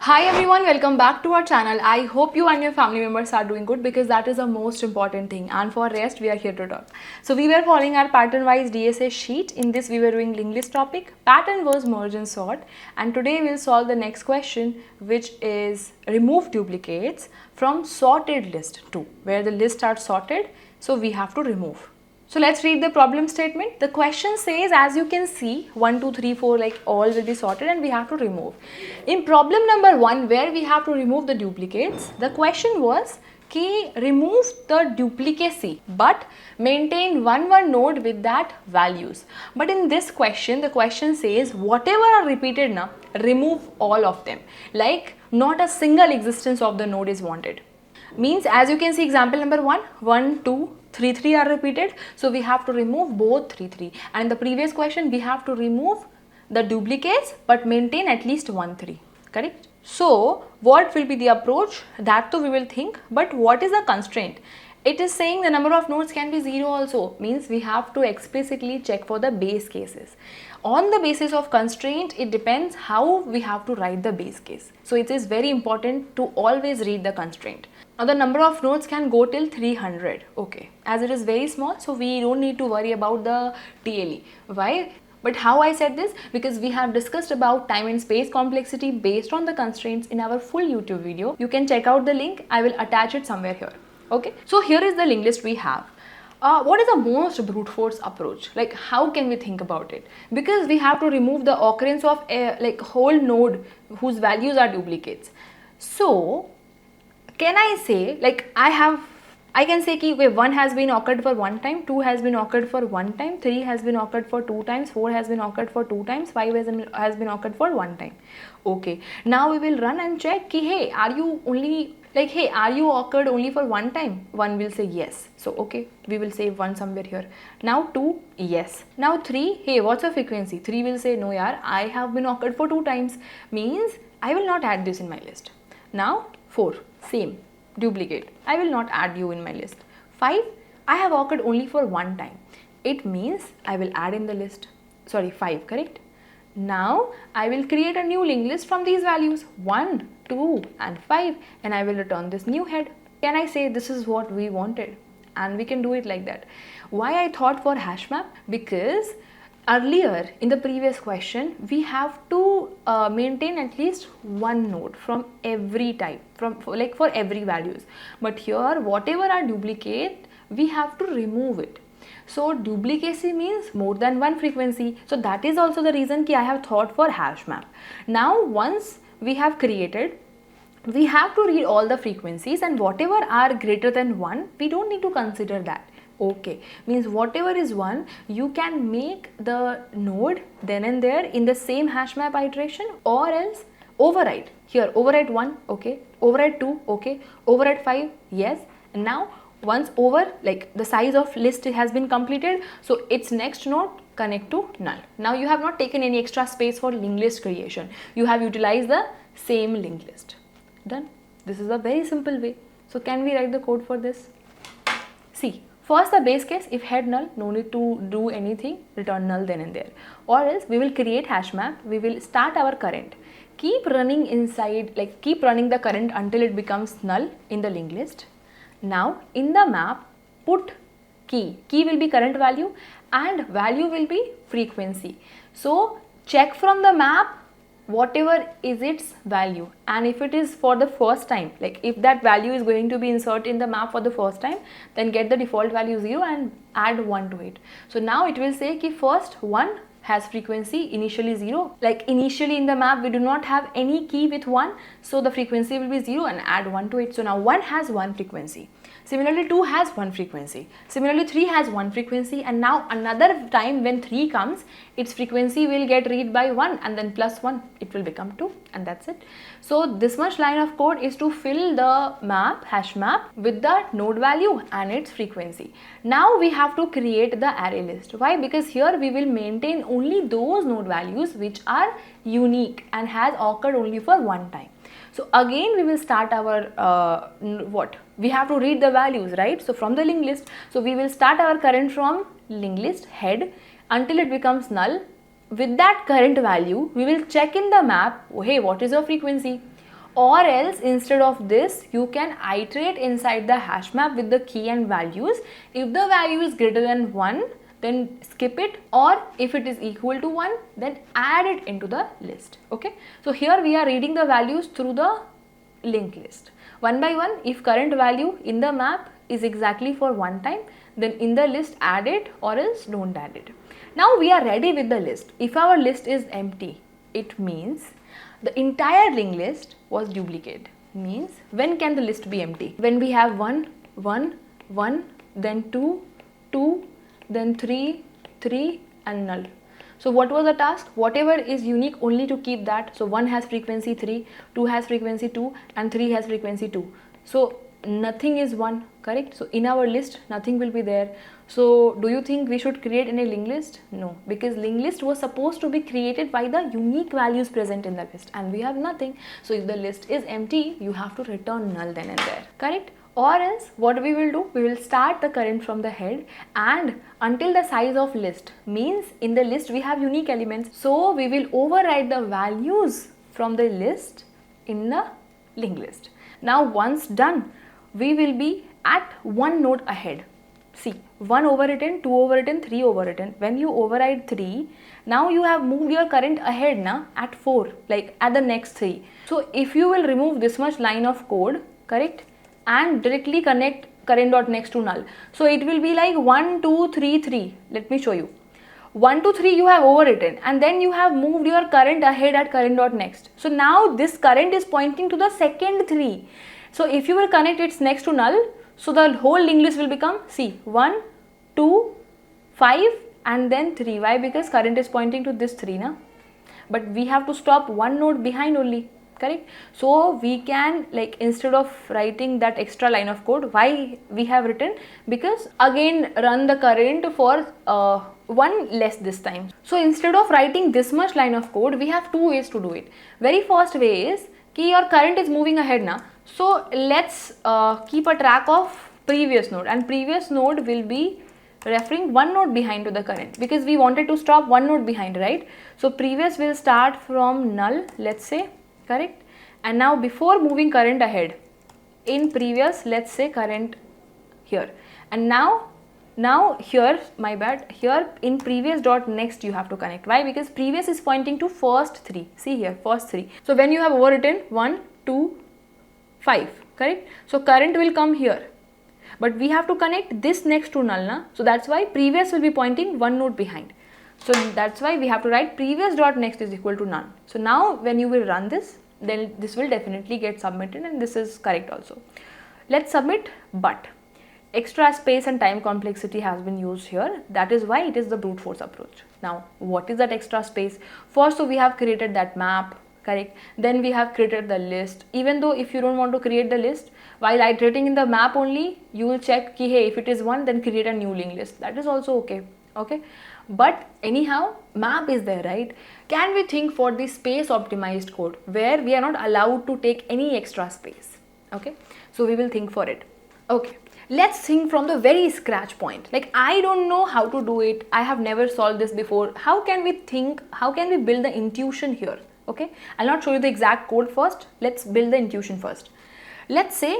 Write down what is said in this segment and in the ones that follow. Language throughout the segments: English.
Hi everyone, welcome back to our channel. I hope you and your family members are doing good because that is the most important thing, and for rest we are here to talk. So we were following our pattern wise DSA sheet. In this we were doing linked list topic. Pattern was merge and sort, and today we'll solve the next question, which is remove duplicates from sorted list 2, where the lists are sorted, so we have to remove. So let's read the problem statement. The question says, as you can see, 1, 2, 3, 4, like all will be sorted and we have to remove. In problem number 1, where we have to remove the duplicates, the question was, remove the duplicacy but maintain one node with that values. But in this question, the question says, whatever are repeated now, remove all of them. Like not a single existence of the node is wanted. Means as you can see, example number 1, 1, 2, 3, 3 are repeated, so we have to remove both 3, 3. And in the previous question, we have to remove the duplicates but maintain at least 1, 3. Correct? So what will be the approach? That too we will think. But what is the constraint? It is saying the number of nodes can be 0 also. Means we have to explicitly check for the base cases. On the basis of constraint, it depends how we have to write the base case. So it is very important to always read the constraint. Now the number of nodes can go till 300. Okay, as it is very small, so we don't need to worry about the TLE. Why? But how I said this? Because we have discussed about time and space complexity based on the constraints in our full YouTube video. You can check out the link. I will attach it somewhere here. Okay, so here is the linked list we have. What is the most brute force approach? Like how can we think about it? Because we have to remove the occurrence of a like whole node whose values are duplicates. So can I say, like I can say ki 1 has been occurred for 1 time, 2 has been occurred for 1 time, 3 has been occurred for 2 times, 4 has been occurred for 2 times, 5 has been occurred for 1 time. Okay, now we will run and check ki hey, are you occurred only for 1 time? 1 will say yes. So okay, we will say 1 somewhere here. Now 2, yes. Now 3, hey, what's the frequency? 3 will say no yaar, I have been occurred for 2 times. Means I will not add this in my list. Now 4, same, duplicate, I will not add you in my list. 5, I have occurred only for 1 time. It means I will add in the list. Sorry, 5, correct? Now I will create a new linked list from these values 1, 2 and 5, and I will return this new head. Can I say this is what we wanted? And we can do it like that. Why I thought for hash map? Because earlier in the previous question, we have to maintain at least one node from every type, for every values. But here, whatever are duplicate, we have to remove it. So duplicacy means more than one frequency. So that is also the reason I have thought for hash map. Now once we have created, we have to read all the frequencies, and whatever are greater than 1, we don't need to consider that. Okay, means whatever is 1, you can make the node then and there in the same hash map iteration, or else override. Here override 1, okay, override 2, okay, override 5, yes. And now once over, like the size of list has been completed, so its next node connect to null. Now you have not taken any extra space for linked list creation. You have utilized the same linked list. Done. This is a very simple way. So can we write the code for this? See, first the base case, if head null, no need to do anything, return null then and there. Or else we will create hash map, we will start our current. Keep running inside, like keep running the current until it becomes null in the linked list. Now in the map, put key will be current value and value will be frequency. So check from the map whatever is its value, and if it is for the first time, like if that value is going to be inserted in the map for the first time, then get the default value 0 and add 1 to it. So now it will say ki first 1 has frequency initially 0, like initially in the map we do not have any key with 1, so the frequency will be 0 and add 1 to it. So now 1 has 1 frequency. Similarly 2 has 1 frequency. Similarly 3 has 1 frequency, and now another time when 3 comes, its frequency will get read by 1 and then plus 1, it will become 2, and that's it. So this much line of code is to fill the map, hash map, with the node value and its frequency. Now we have to create the array list. Why? Because here we will maintain only those node values which are unique and has occurred only for 1 time. So again we will start our we have to read the values, right? So from the linked list, so we will start our current from linked list head until it becomes null. With that current value, we will check in the map, hey, what is your frequency? Or else instead of this, you can iterate inside the hash map with the key and values. If the value is greater than 1, then skip it, or if it is equal to 1, then add it into the list. Okay, so here we are reading the values through the linked list. One by one, if current value in the map is exactly for one time, then in the list add it, or else don't add it. Now we are ready with the list. If our list is empty, it means the entire linked list was duplicate. Means when can the list be empty? When we have 1, 1, 1, then 2, 2, then 3, 3 and null. So what was the task? Whatever is unique, only to keep that. So 1 has frequency 3, 2 has frequency 2 and 3 has frequency 2. So nothing is 1, correct? So in our list nothing will be there. So do you think we should create any linked list? No, because linked list was supposed to be created by the unique values present in the list, and we have nothing. So if the list is empty, you have to return null then and there, correct? Or else what we will do, we will start the current from the head and until the size of list, means in the list we have unique elements, so we will override the values from the list in the linked list. Now once done, we will be at one node ahead. See, 1 overwritten, 2 overwritten, 3 overwritten. When you override 3, now you have moved your current ahead now at 4, like at the next 3. So if you will remove this much line of code, correct, and directly connect current dot next to null, so it will be like 1, 2, 3, 3. Let me show you. 1, 2, 3 you have overwritten, and then you have moved your current ahead at current dot next. So now this current is pointing to the second 3. So if you will connect its next to null, so the whole linked list will become, see, 1, 2, 5 and then 3. Why? Because current is pointing to this 3 na? But we have to stop one node behind only, correct? So we can, like, instead of writing that extra line of code, why we have written? Because again run the current for 1 less this time. So instead of writing this much line of code, we have 2 ways to do it. Very first way is कि your current is moving ahead now. So let's keep a track of previous node, and previous node will be referring one node behind to the current, because we wanted to stop one node behind, right? So previous will start from null, let's say, correct? And now before moving current ahead, in previous, let's say current here, and now here, my bad, here in previous dot next you have to connect. Why? Because previous is pointing to first 3. See here, first 3. So when you have overwritten 1, 2, 5, correct? So current will come here, but we have to connect this next to null na? So that's why previous will be pointing one node behind. So that's why we have to write previous dot next is equal to none. So now when you will run this, then this will definitely get submitted, and this is correct also. Let's submit, but extra space and time complexity has been used here. That is why it is the brute force approach. Now what is that extra space? First, so we have created that map, correct? Then we have created the list. Even though if you don't want to create the list, while iterating in the map only, you will check ki, hey, if it is 1, then create a new linked list. That is also okay, okay? But anyhow, map is there, right? Can we think for the space optimized code where we are not allowed to take any extra space? Okay, so we will think for it. Okay, let's think from the very scratch point. Like, I don't know how to do it. I have never solved this before. How can we think? How can we build the intuition here? Okay, I'll not show you the exact code first. Let's build the intuition first. Let's say,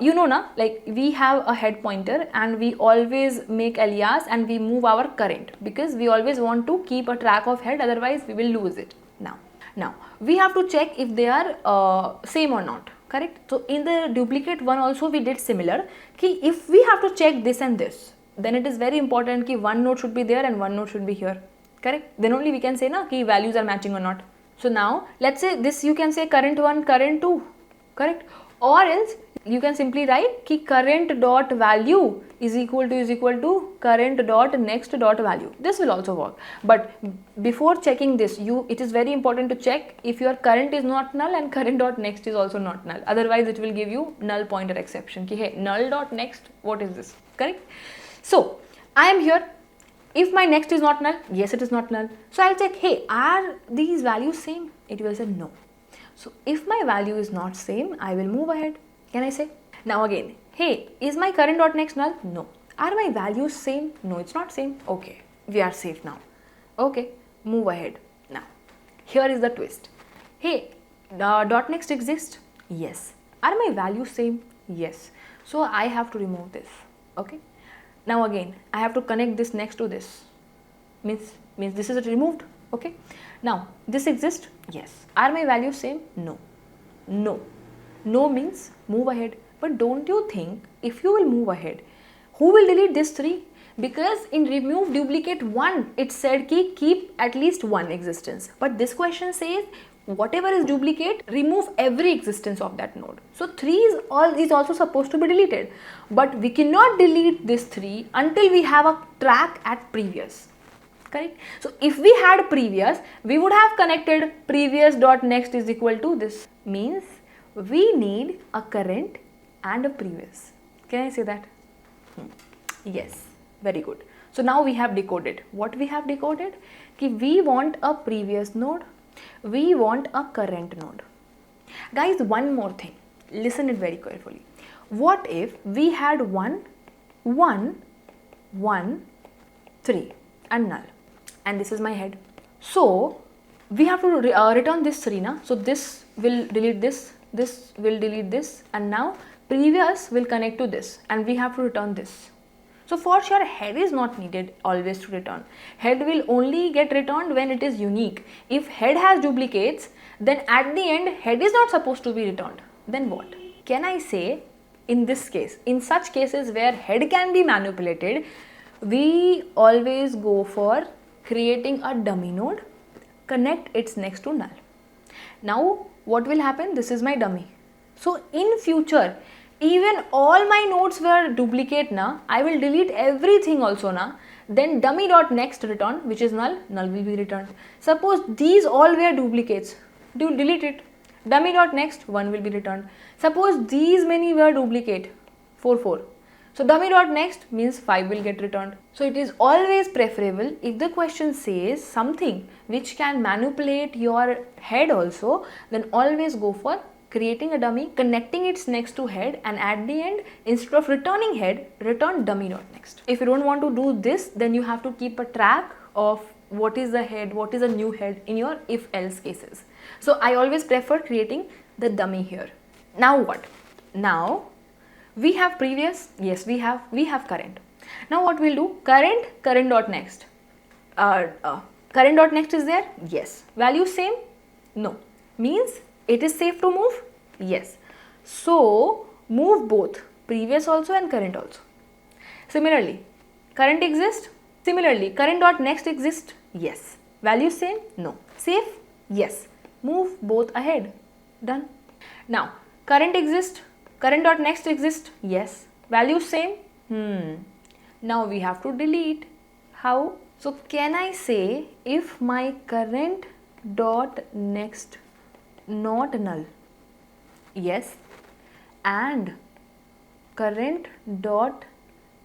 you know na, like we have a head pointer and we always make alias and we move our current, because we always want to keep a track of head, otherwise we will lose it. Now we have to check if they are same or not, correct? So in the duplicate one also we did similar, ki if we have to check this and this, then it is very important ki one node should be there and one node should be here, correct? Then only we can say na ki values are matching or not. So now let's say this, you can say current 1, current 2, correct? Or else you can simply write ki current dot value is equal to current dot next dot value. This will also work. But before checking this, it is very important to check if your current is not null and current dot next is also not null. Otherwise it will give you null pointer exception ki hey, null dot next, what is this, correct? So I am here. If my next is not null, yes, it is not null. So I'll check, hey, are these values same? It will say no. So if my value is not same, I will move ahead. Can I say? Now again, hey, is my current dot next null? No. Are my values same? No, it's not same. Okay, we are safe now. Okay, move ahead. Now, here is the twist. Hey, dot next exists. Yes. Are my values same? Yes. So I have to remove this. Okay. Now again, I have to connect this next to this. Means this is removed. Okay. Now this exists. Yes. Are my values same? No. No. No means move ahead. But don't you think if you will move ahead, who will delete this 3? Because in remove duplicate 1, it said ki keep at least 1 existence. But this question says whatever is duplicate, remove every existence of that node. So 3 is also supposed to be deleted. But we cannot delete this 3 until we have a track at previous. Correct? So if we had previous, we would have connected previous dot next is equal to this. Means we need a current and a previous. Can I say that? Yes, very good. So now we have decoded. What we have decoded? Ki we want a previous node, we want a current node. Guys, one more thing. Listen it very carefully. What if we had 1, 1, 1, 3 and null, and this is my head. So we have to return this 3 na. So this will delete this will delete this, and now previous will connect to this, and we have to return this. So for sure head is not needed always to return. Head will only get returned when it is unique. If head has duplicates, then at the end head is not supposed to be returned. Then what? Can I say in this case, in such cases where head can be manipulated, we always go for creating a dummy node, connect its next to null. Now what will happen? This is my dummy. So in future, even all my nodes were duplicate na, I will delete everything also na, then dummy dot next return, which is null, null will be returned. Suppose these all were duplicates, delete it, dummy dot next 1 will be returned. Suppose these many were duplicate, 4, 4. So dummy dot next means 5 will get returned. So it is always preferable if the question says something which can manipulate your head also, then always go for creating a dummy, connecting its next to head, and at the end, instead of returning head, return dummy dot next. If you don't want to do this, then you have to keep a track of what is the head, what is a new head in your if else cases. So I always prefer creating the dummy here. Now what? Now we have previous, yes, we have current. Now what we'll do? Current dot next. Current dot next is there? Yes. Value same? No. Means it is safe to move? Yes. So move both previous also and current also. Similarly, current exists? Similarly, current dot next exists? Yes. Value same? No. Safe? Yes. Move both ahead. Done. Now current exists? Current dot next exists? Yes. Value same? Now we have to delete. How? So can I say if my current dot next not null? Yes. And current dot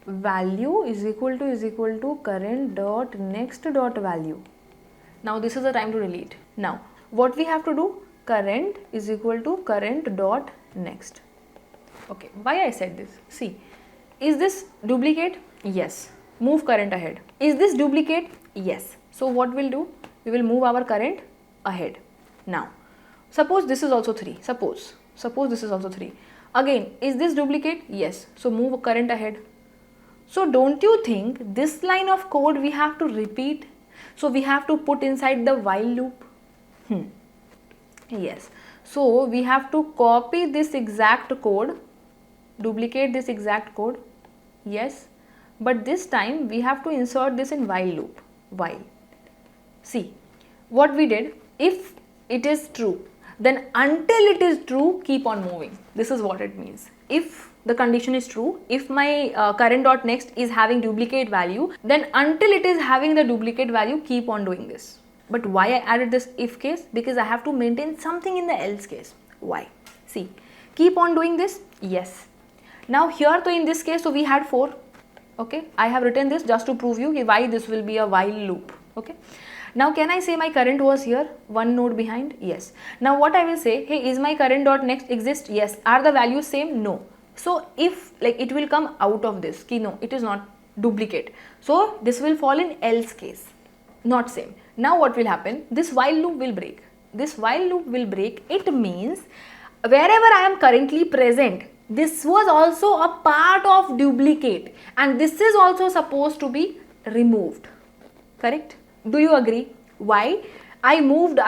value is equal to current dot next dot value. Now this is the time to delete. Now what we have to do? Current is equal to current dot next. Okay, why I said this? See, is this duplicate? Yes. Move current ahead. Is this duplicate? Yes. So what we'll do? We will move our current ahead. Now, suppose this is also 3. Suppose this is also 3. Again, is this duplicate? Yes. So move current ahead. So don't you think this line of code we have to repeat? So we have to put inside the while loop. Yes. So we have to copy this exact code, duplicate this exact code. Yes. But this time we have to insert this in while loop. While. See what we did. If it is true, then until it is true, keep on moving. This is what it means. If the condition is true, if my current dot next is having duplicate value, then until it is having the duplicate value, keep on doing this. But why I added this if case? Because I have to maintain something in the else case. Why? See, keep on doing this. Yes. Now here, so in this case, so we had 4. Okay, I have written this just to prove you why this will be a while loop. Okay. Now can I say my current was here, 1 node behind? Yes. Now what I will say, hey, is my current dot next exist? Yes. Are the values same? No. So if like it will come out of this, ki no, it is not duplicate. So this will fall in else case, not same. Now what will happen? This while loop will break. This while loop will break. It means wherever I am currently present, this was also a part of duplicate, and this is also supposed to be removed. Correct? Do you agree? Why? I moved,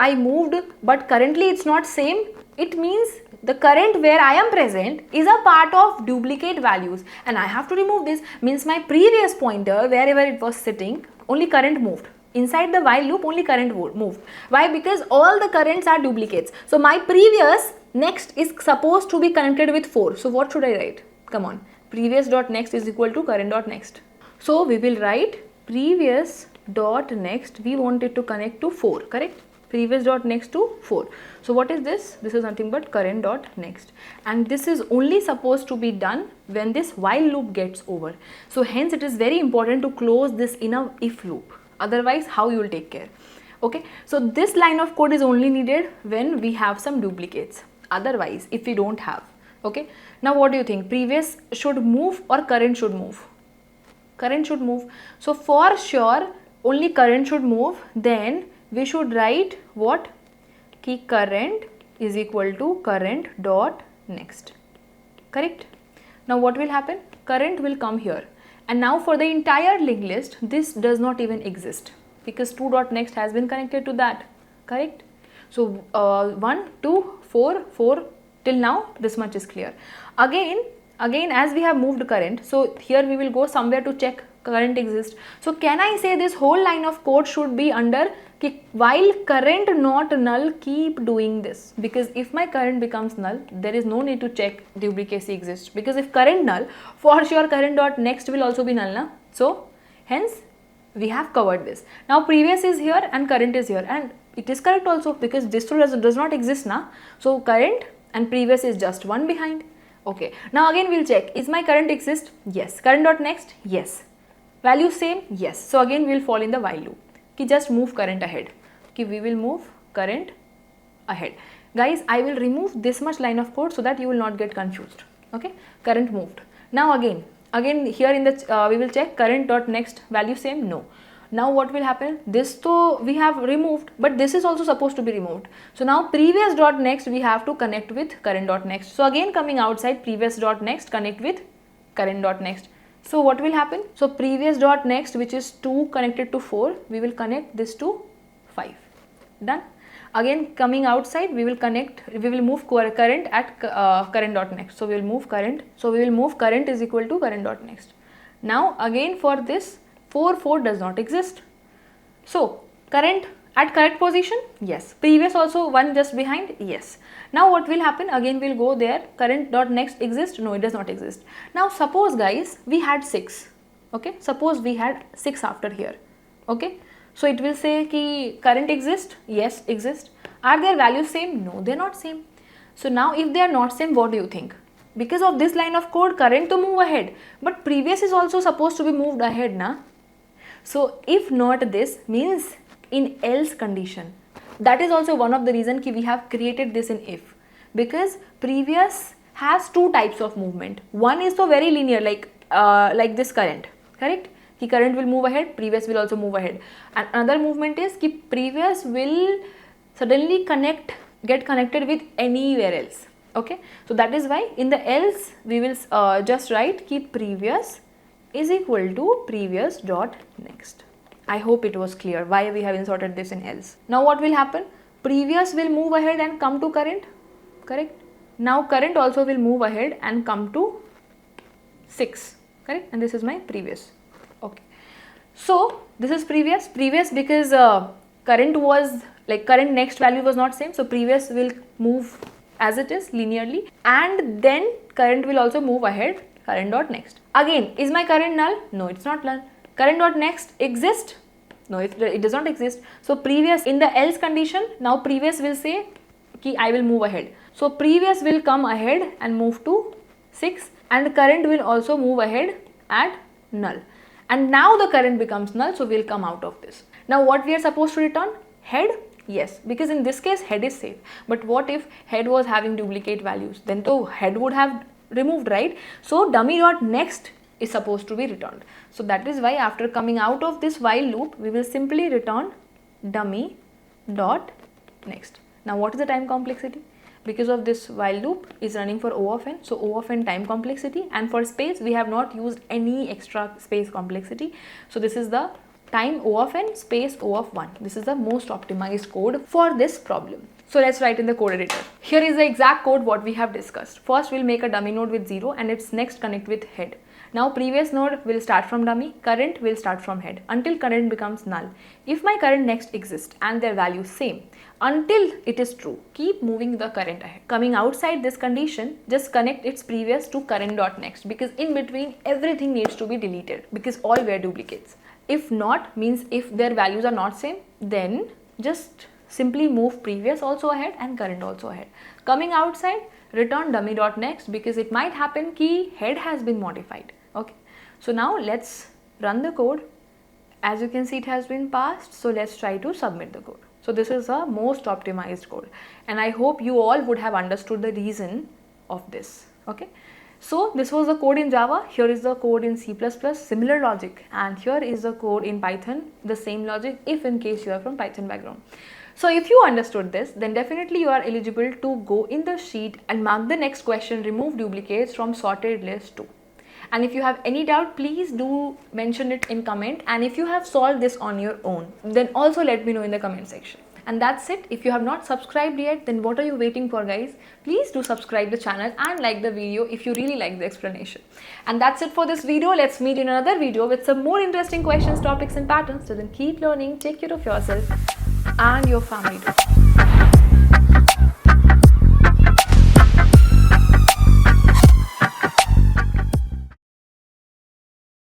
but currently it's not same. It means the current where I am present is a part of duplicate values, and I have to remove this. Means my previous pointer, wherever it was sitting, only current moved. Inside the while loop, only current moved. Why? Because all the currents are duplicates. So my previous next is supposed to be connected with 4. So what should I write? Come on. Previous dot next is equal to current dot next. So we will write previous dot next, we want it to connect to 4, correct? Previous dot next to 4. So what is this? This is nothing but current dot next, and this is only supposed to be done when this while loop gets over. So hence it is very important to close this in a if loop, otherwise how you will take care? Okay, so this line of code is only needed when we have some duplicates, otherwise if we don't have. Okay, now what do you think? Previous should move or current should move? Current should move. So for sure only current should move. Then we should write what? Ki current is equal to current dot next. Correct? Now what will happen? Current will come here, and now for the entire linked list this does not even exist because 2 dot next has been connected to that. Correct? So 1, 2, 4, 4 till now this much is clear. Again as we have moved current, so here we will go somewhere to check current exists. So can I say this whole line of code should be under while current not null, keep doing this, because if my current becomes null there is no need to check duplicacy exists, because if current null, for sure current dot next will also be null, na? So hence we have covered this. Now previous is here and current is here, and it is correct also because this rule does not exist, na? So current and previous is just one behind. Okay, now again we'll check, is my current exist? Yes. Current dot next? Yes. Value same? Yes. So again we'll fall in the while loop. Ki just move current ahead. Ki we will move current ahead. Guys, I will remove this much line of code so that you will not get confused. Okay, current moved. Now again here in the we will check current dot next, value same? No. Now what will happen? This though we have removed, but this is also supposed to be removed. So now previous dot next we have to connect with current dot next. So again coming outside, previous dot next connect with current dot next. So what will happen? So previous dot next, which is 2 connected to 4, we will connect this to 5. Done. Again coming outside, we will move current at current dot next. So we will move current. So we will move current is equal to current dot next. Now again for this 4 does not exist. So current at correct position? Yes. Previous also one just behind? Yes. Now what will happen? Again we'll go there. Current dot next exist? No, it does not exist. Now suppose guys we had 6. Okay. Suppose we had 6 after here. Okay. So it will say ki current exist? Yes, exist. Are their values same? No, they are not same. So now if they are not same, what do you think? Because of this line of code, current to move ahead, but previous is also supposed to be moved ahead, na? So if not this, means in else condition. That is also one of the reason ki we have created this in if, because previous has 2 types of movement. One is so very linear, like this current, correct? Ki current will move ahead, previous will also move ahead. And another movement is ki previous will suddenly get connected with anywhere else. Okay, so that is why in the else we will just write ki previous is equal to previous dot next. I hope it was clear why we have inserted this in else. Now what will happen? Previous will move ahead and come to current, correct? Now current also will move ahead and come to 6, correct? And this is my previous. Okay, so this is previous because current was current next value was not same, so previous will move as it is linearly, and then current will also move ahead, current dot next. Again, is my current null? No, it's not null. Current dot next exist? No, it does not exist. So previous in the else condition, now previous will say ki I will move ahead. So previous will come ahead and move to 6, and current will also move ahead at null. And now the current becomes null, so we'll come out of this. Now what we are supposed to return? Head? Yes, because in this case head is safe. But what if head was having duplicate values? Then the head would have removed, right? So dummy dot next is supposed to be returned. So that is why after coming out of this while loop, we will simply return dummy dot next. Now what is the time complexity? because of this while loop is running for O of n, so O of n time complexity, and for space we have not used any extra space complexity, so this is the time O of n space O of 1. This is the most optimized code for this problem. So let's write in the code editor. Here is the exact code what we have discussed. First we'll make a dummy node with 0 and its next connect with head. Now previous node will start from dummy, current will start from head until current becomes null. If my current next exists and their value same, until it is true, keep moving the current ahead. Coming outside this condition, just connect its previous to current.next, because in between everything needs to be deleted because all were duplicates. If not, means if their values are not same, then just simply move previous also ahead and current also ahead. Coming outside, return dummy.next, because it might happen key head has been modified. Okay, so now let's run the code. As you can see, it has been passed, so let's try to submit the code. So this is the most optimized code, and I hope you all would have understood the reason of this. Okay, so this was the code in Java. Here is the code in C++, similar logic, and here is the code in Python, the same logic, if in case you are from Python background. So if you understood this, then definitely you are eligible to go in the sheet and mark the next question, remove duplicates from sorted list 2. And if you have any doubt, please do mention it in comment, and if you have solved this on your own, then also let me know in the comment section. And that's it. If you have not subscribed yet, then what are you waiting for, guys? Please do subscribe the channel and like the video if you really like the explanation. And that's it for this video. Let's meet in another video with some more interesting questions, topics and patterns. So then keep learning, take care of yourself and your family too.